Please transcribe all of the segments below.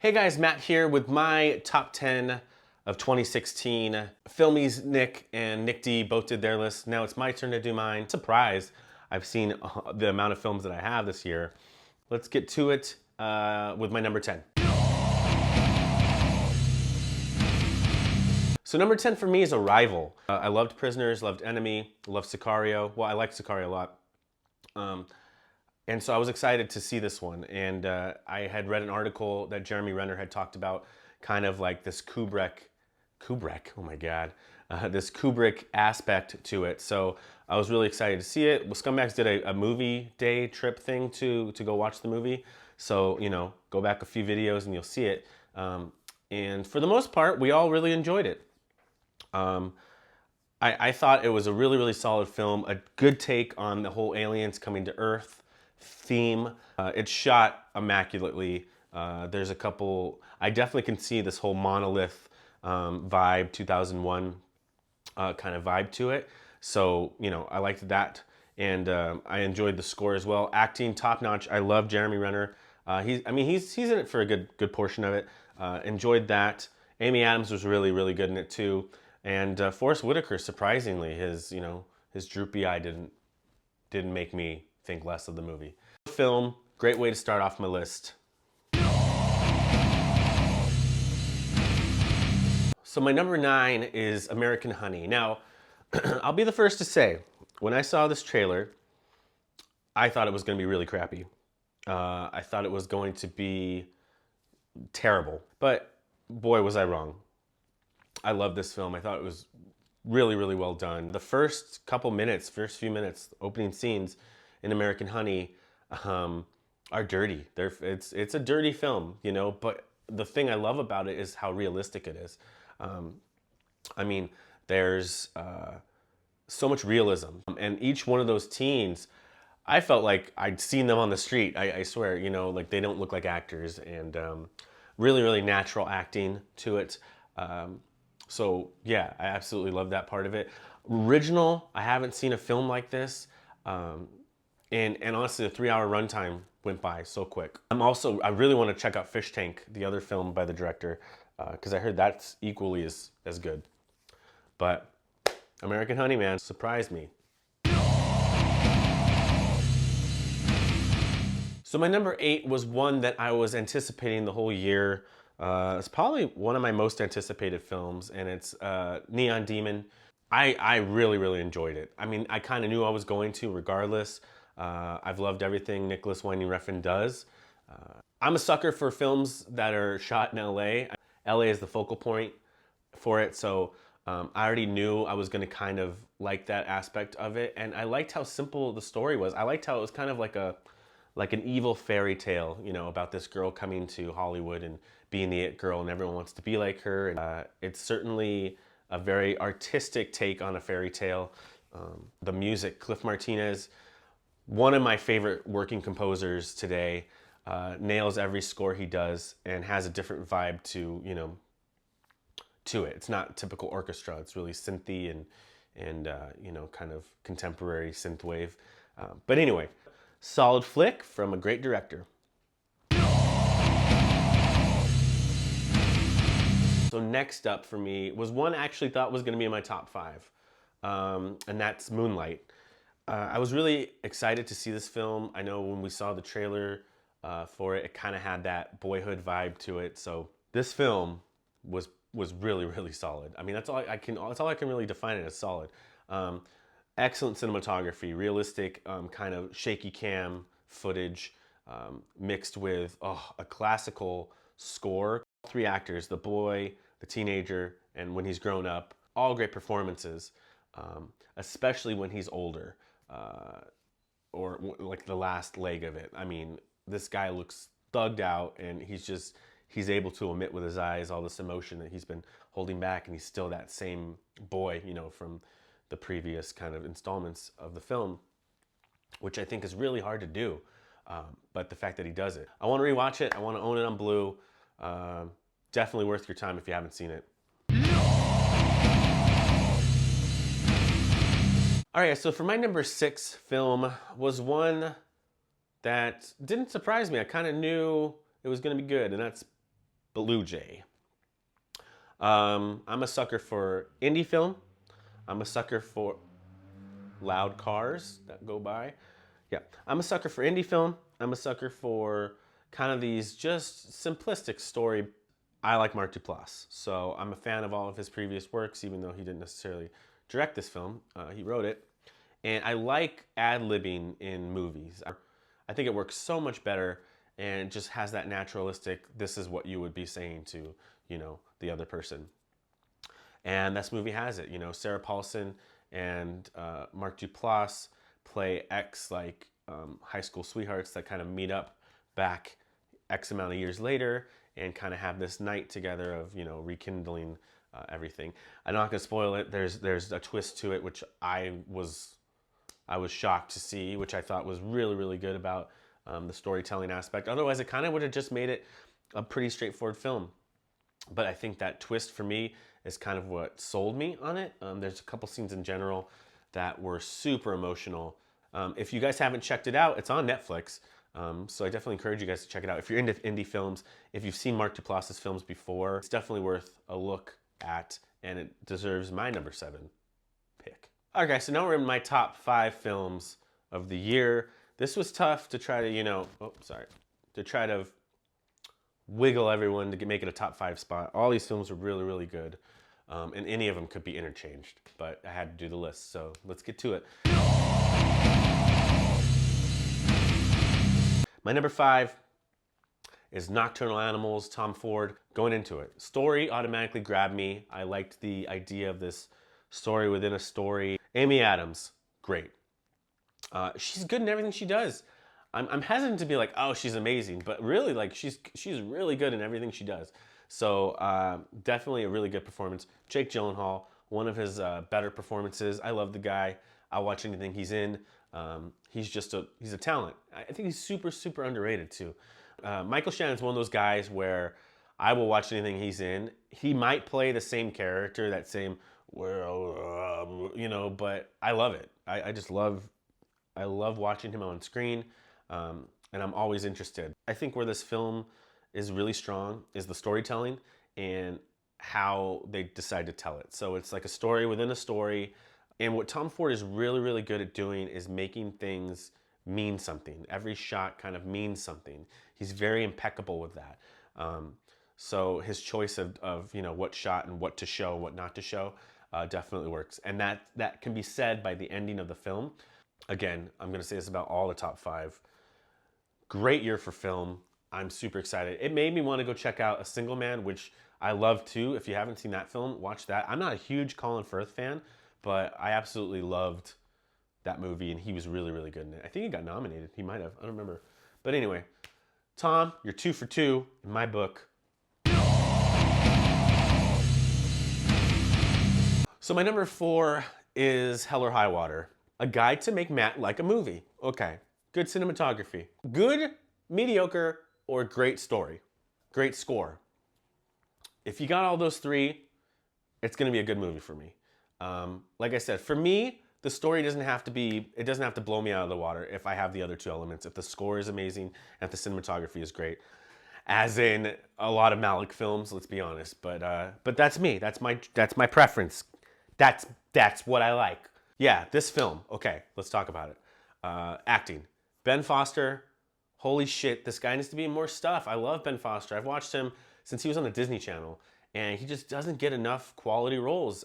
Hey guys, Matt here with my top 10 of 2016. Filmies Nick and Nick D both did their list. Now it's my turn to do mine. Surprise, I've seen the amount of films that I have this year. Let's get to it with my number 10. So number 10 for me is Arrival. I loved Prisoners, loved Enemy, loved Sicario. Well, I liked Sicario a lot. And so I was excited to see this one. And I had read an article that Jeremy Renner had talked about kind of like this Kubrick, oh my God, this Kubrick aspect to it. So I was really excited to see it. Well, Scumbags did a movie day trip thing to go watch the movie. So, you know, go back a few videos and you'll see it. And for the most part, we all really enjoyed it. I thought it was a really, really solid film, a good take on the whole aliens coming to Earth theme. It's shot immaculately. There's a couple, I definitely can see this whole monolith vibe, 2001 kind of vibe to it. So, you know, I liked that. And I enjoyed the score as well. Acting top notch. I love Jeremy Renner. He's in it for a good portion of it. Enjoyed that. Amy Adams was really, really good in it too. And Forrest Whitaker, surprisingly, his droopy eye didn't make me think less of the movie. Film, great way to start off my list. So my number 9 is American Honey. Now, I'll be the first to say, when I saw this trailer, I thought it was going to be really crappy. I thought it was going to be terrible, but boy, was I wrong. I love this film. I thought it was really, really well done. The first few minutes, opening scenes in American Honey are dirty. It's a dirty film, you know, but the thing I love about it is how realistic it is. I mean, there's so much realism. And each one of those teens, I felt like I'd seen them on the street. I swear, you know, like they don't look like actors, and really, really natural acting to it. So yeah, I absolutely love that part of it. Original, I haven't seen a film like this. And honestly, the 3-hour runtime went by so quick. I really want to check out Fish Tank, the other film by the director, because I heard that's equally as good. But American Honey, man, surprised me. So my number 8 was one that I was anticipating the whole year. It's probably one of my most anticipated films, and it's Neon Demon. I really, really enjoyed it. I mean, I kind of knew I was going to regardless. I've loved everything Nicholas Winding Refn does. I'm a sucker for films that are shot in LA. LA is the focal point for it, so I already knew I was going to kind of like that aspect of it, and I liked how simple the story was. I liked how it was kind of like an evil fairy tale, you know, about this girl coming to Hollywood and being the it girl, and everyone wants to be like her. And, it's certainly a very artistic take on a fairy tale. The music, Cliff Martinez, one of my favorite working composers today, nails every score he does and has a different vibe to it. It's not typical orchestra. It's really synthy and you know, kind of contemporary synthwave. But anyway, solid flick from a great director. So next up for me was one I actually thought was going to be in my top 5, and that's Moonlight. I was really excited to see this film. I know when we saw the trailer for it, it kind of had that Boyhood vibe to it. So this film was really, really solid. I mean, that's all I can really define it as, solid. Excellent cinematography, realistic kind of shaky cam footage mixed with a classical score. 3 actors, the boy, the teenager, and when he's grown up, all great performances, especially when he's older, or like the last leg of it. I mean, this guy looks thugged out, and he's able to emit with his eyes all this emotion that he's been holding back, and he's still that same boy, you know, from the previous kind of installments of the film, which I think is really hard to do. But the fact that he does it. I want to rewatch it. I want to own it on Blue. Definitely worth your time if you haven't seen it. All right, so for my number 6 film was one that didn't surprise me. I kind of knew it was going to be good, and that's Blue Jay. I'm a sucker for indie film. I'm a sucker for loud cars that go by. Yeah, I'm a sucker for indie film. I'm a sucker for kind of these just simplistic story. I like Mark Duplass, so I'm a fan of all of his previous works, even though he didn't necessarily direct this film. He wrote it. And I like ad-libbing in movies. I think it works so much better and just has that naturalistic, this is what you would be saying to, the other person. And this movie has it. Sarah Paulson and Mark Duplass play high school sweethearts that kind of meet up back X amount of years later and kind of have this night together of, rekindling everything. I'm not gonna spoil it. There's a twist to it, which I was shocked to see, which I thought was really, really good about the storytelling aspect. Otherwise, it kind of would have just made it a pretty straightforward film. But I think that twist for me is kind of what sold me on it. There's a couple scenes in general that were super emotional. If you guys haven't checked it out, it's on Netflix. So I definitely encourage you guys to check it out. If you're into indie films, if you've seen Mark Duplass's films before, it's definitely worth a look at, and it deserves my number 7 pick. All right, guys, so now we're in my top 5 films of the year. This was tough to try to, to try to wiggle everyone to make it a top 5 spot. All these films are really, really good, and any of them could be interchanged, but I had to do the list, so let's get to it. My number 5 is Nocturnal Animals, Tom Ford. Going into it, story automatically grabbed me. I liked the idea of this story within a story. Amy Adams, great. She's good in everything she does. I'm hesitant to be like, oh, she's amazing, but really, like, she's really good in everything she does. So definitely a really good performance. Jake Gyllenhaal, one of his better performances. I love the guy. I'll watch anything he's in. He's a talent. I think he's super, super underrated too. Michael Shannon's one of those guys where I will watch anything he's in. He might play the same character, that same, but I love it. I love watching him on screen, and I'm always interested. I think where this film is really strong is the storytelling and how they decide to tell it. So it's like a story within a story. And what Tom Ford is really, really good at doing is making things mean something. Every shot kind of means something. He's very impeccable with that. So his choice of what shot and what to show, what not to show, definitely works. And that can be said by the ending of the film. Again, I'm going to say this about all the top 5. Great year for film. I'm super excited. It made me want to go check out A Single Man, which I love too. If you haven't seen that film, watch that. I'm not a huge Colin Firth fan, but I absolutely loved that movie, and he was really, really good in it. I think he got nominated. He might have. I don't remember. But anyway, Tom, you're 2 for 2 in my book. So my number 4 is Hell or High Water. A guide to make Matt like a movie. Okay, good cinematography. Good, mediocre, or great story. Great score. If you got all those 3, it's gonna be a good movie for me. Like I said, for me, the story doesn't have to blow me out of the water if I have the other 2 elements. If the score is amazing, and if the cinematography is great. As in a lot of Malick films, let's be honest. But that's me. That's my preference. That's what I like. Yeah, this film. Okay, let's talk about it. Acting. Ben Foster. Holy shit, this guy needs to be in more stuff. I love Ben Foster. I've watched him since he was on the Disney Channel, and he just doesn't get enough quality roles.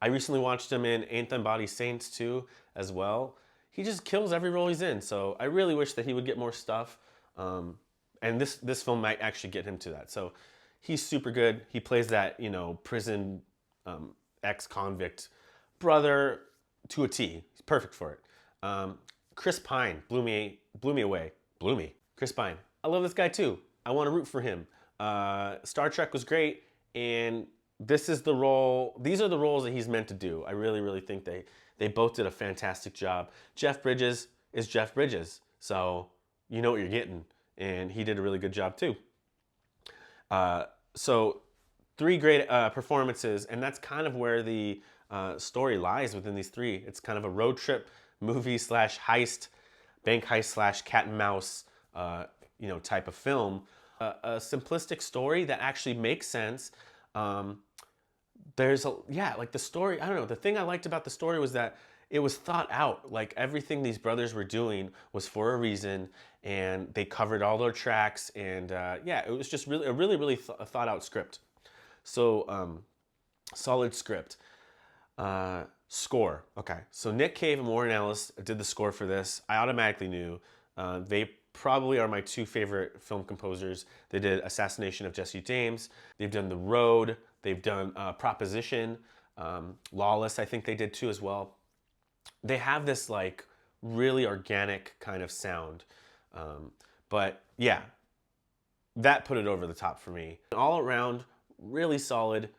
I recently watched him in Ain't Them Body Saints too, as well. He just kills every role he's in, so I really wish that he would get more stuff. And this film might actually get him to that. So he's super good. He plays that, prison ex-convict brother to a T. He's perfect for it. Chris Pine blew me away. Chris Pine. I love this guy too. I want to root for him. Star Trek was great, and these are the roles that he's meant to do. I really, really think they both did a fantastic job. Jeff Bridges is Jeff Bridges, so you know what you're getting, and he did a really good job too. So 3 great performances, and that's kind of where the story lies within these 3. It's kind of a road trip movie / heist, bank heist / cat and mouse, type of film. a simplistic story that actually makes sense. Like the story, I don't know, the thing I liked about the story was that it was thought out. Like everything these brothers were doing was for a reason, and they covered all their tracks, and yeah, it was just really a really thought out script. So solid script. Score. Okay, so Nick Cave and Warren Ellis did the score for this. I automatically knew. They probably are my two favorite film composers. They did Assassination of Jesse James. They've done The Road. They've done Proposition. Lawless, I think they did too as well. They have this like really organic kind of sound. But yeah, that put it over the top for me. All around, really solid,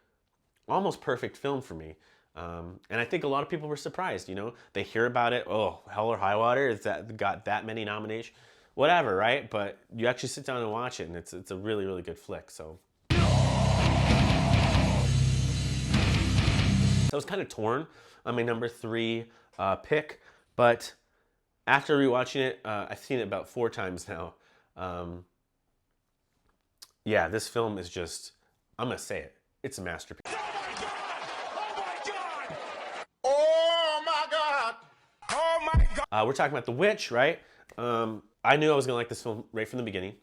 almost perfect film for me. And I think a lot of people were surprised, you know? They hear about it, oh, Hell or High Water, it's that got that many nominations. Whatever, right? But you actually sit down and watch it, and it's a really good flick, so. So I was kind of torn on my number 3 pick, but after rewatching it, I've seen it about 4 times now. Yeah, this film is just, I'm gonna say it, it's a masterpiece. We're talking about The Witch, right? I knew I was gonna like this film right from the beginning.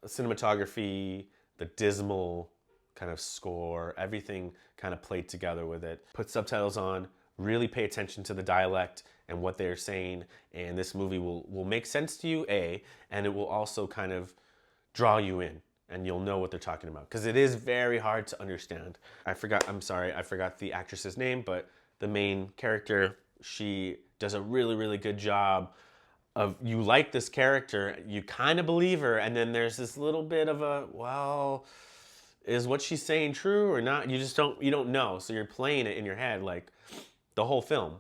Cinematography, the dismal kind of score, everything kind of played together with it. Put subtitles on, really pay attention to the dialect and what they're saying, and this movie will make sense to you, A, and it will also kind of draw you in, and you'll know what they're talking about, because it is very hard to understand. I forgot the actress's name, but the main character, she does a really good job of, you like this character, you kind of believe her, and then there's this little bit of a, well, is what she's saying true or not? You don't know, so you're playing it in your head like the whole film,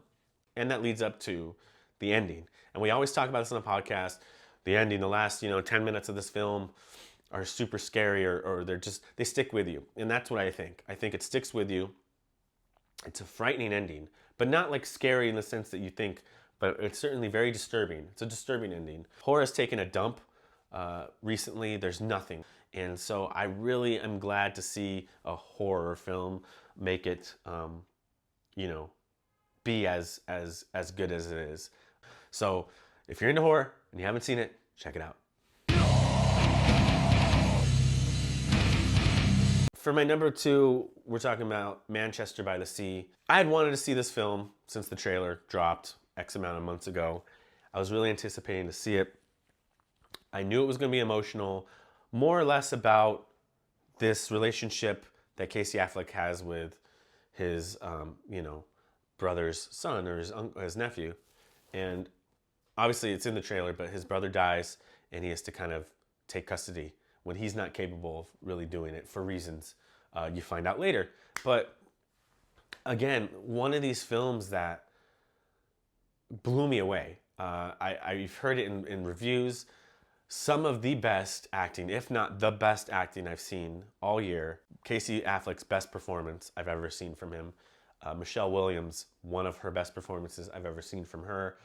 and that leads up to the ending. And we always talk about this on the podcast, the ending, the last 10 minutes of this film are super scary, or they stick with you, and that's what I think. I think it sticks with you. It's a frightening ending, but not like scary in the sense that you think, but it's certainly very disturbing. It's a disturbing ending. Horror has taken a dump recently. There's nothing. And so I really am glad to see a horror film make it, be as good as it is. So if you're into horror and you haven't seen it, check it out. For my number 2, we're talking about Manchester by the Sea. I had wanted to see this film since the trailer dropped X amount of months ago. I was really anticipating to see it. I knew it was going to be emotional, more or less about this relationship that Casey Affleck has with his, brother's son or his nephew. And obviously it's in the trailer, but his brother dies and he has to kind of take custody when he's not capable of really doing it for reasons you find out later. But again, one of these films that blew me away. I've heard it in reviews. Some of the best acting, if not the best acting I've seen all year. Casey Affleck's best performance I've ever seen from him. Michelle Williams, one of her best performances I've ever seen from her.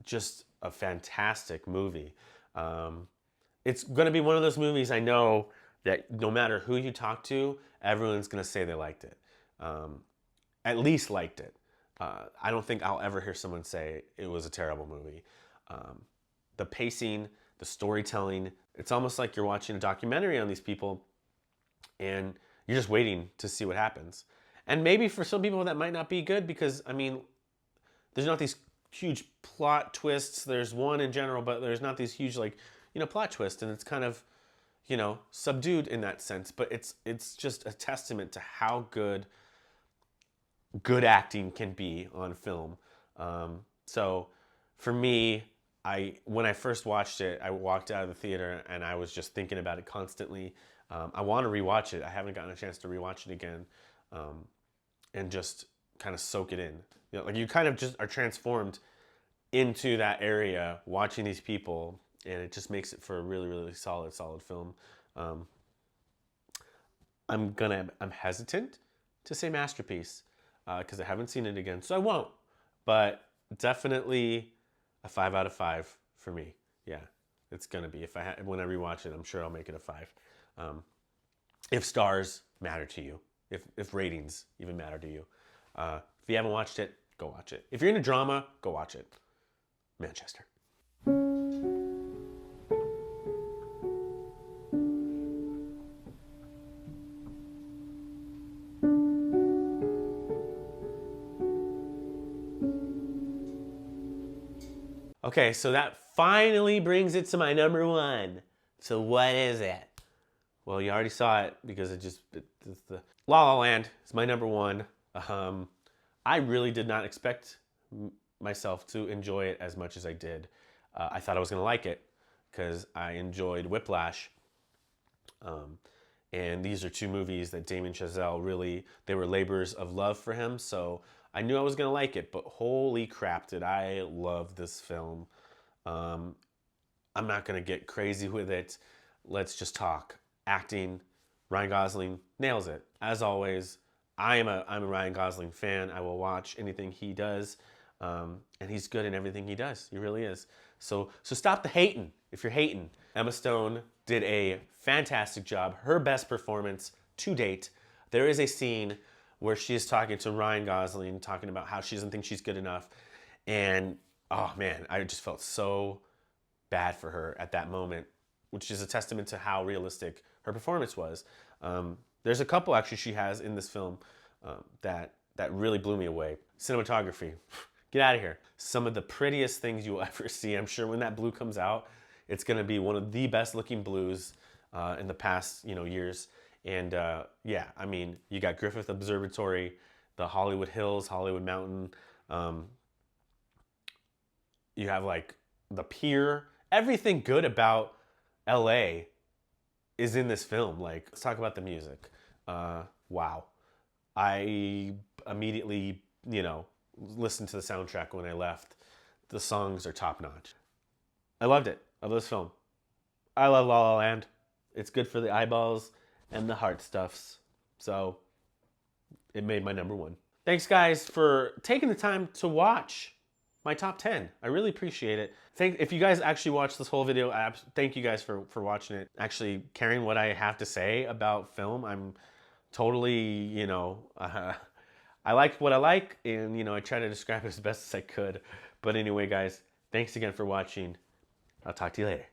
Just a fantastic movie. It's going to be one of those movies I know that no matter who you talk to, everyone's going to say they liked it. At least liked it. I don't think I'll ever hear someone say it was a terrible movie. The pacing, the storytelling, it's almost like you're watching a documentary on these people and you're just waiting to see what happens. And maybe for some people that might not be good because, there's not these huge plot twists. There's one in general, but there's not these huge, plot twists. And it's kind of, subdued in that sense. But it's just a testament to how good acting can be on film. So for me, when I first watched it, I walked out of the theater and I was just thinking about it constantly. I want to rewatch it. I haven't gotten a chance to rewatch it again, and just kind of soak it in. You kind of just are transformed into that area watching these people, and it just makes it for a really solid film. I'm hesitant to say masterpiece because I haven't seen it again, so I won't. But definitely a 5 out of 5 for me. Yeah. It's gonna be. When I rewatch it, I'm sure I'll make it a 5. If stars matter to you, if ratings even matter to you. If you haven't watched it, go watch it. If you're into drama, go watch it. Manchester. Okay, so that finally brings it to my number 1. So what is it? Well, you already saw it because it's the La La Land is my number 1. I really did not expect myself to enjoy it as much as I did. I thought I was going to like it because I enjoyed Whiplash. And these are 2 movies that Damien Chazelle really, they were labors of love for him. So I knew I was going to like it, but holy crap, did I love this film. I'm not going to get crazy with it. Let's just talk. Acting, Ryan Gosling nails it. As always, I'm a Ryan Gosling fan. I will watch anything he does. And he's good in everything he does. He really is. So stop the hating if you're hating. Emma Stone did a fantastic job. Her best performance to date. There is a scene where she is talking to Ryan Gosling, talking about how she doesn't think she's good enough. And, oh man, I just felt so bad for her at that moment, which is a testament to how realistic her performance was. There's a couple actually she has in this film that really blew me away. Cinematography, get out of here. Some of the prettiest things you will ever see. I'm sure when that blue comes out, it's gonna be one of the best looking blues in the past years. And yeah, I mean, you got Griffith Observatory, the Hollywood Hills, Hollywood Mountain. You have like the pier. Everything good about LA is in this film. Like, let's talk about the music. Wow. I immediately, listened to the soundtrack when I left. The songs are top notch. I loved it. I love this film. I love La La Land. It's good for the eyeballs and the heart stuffs. So it made my number 1. Thanks guys for taking the time to watch my top 10. I really appreciate it. If you guys actually watched this whole video, thank you guys for watching it. Actually caring what I have to say about film. I'm totally, I like what I like, and I try to describe it as best as I could. But anyway guys, thanks again for watching. I'll talk to you later.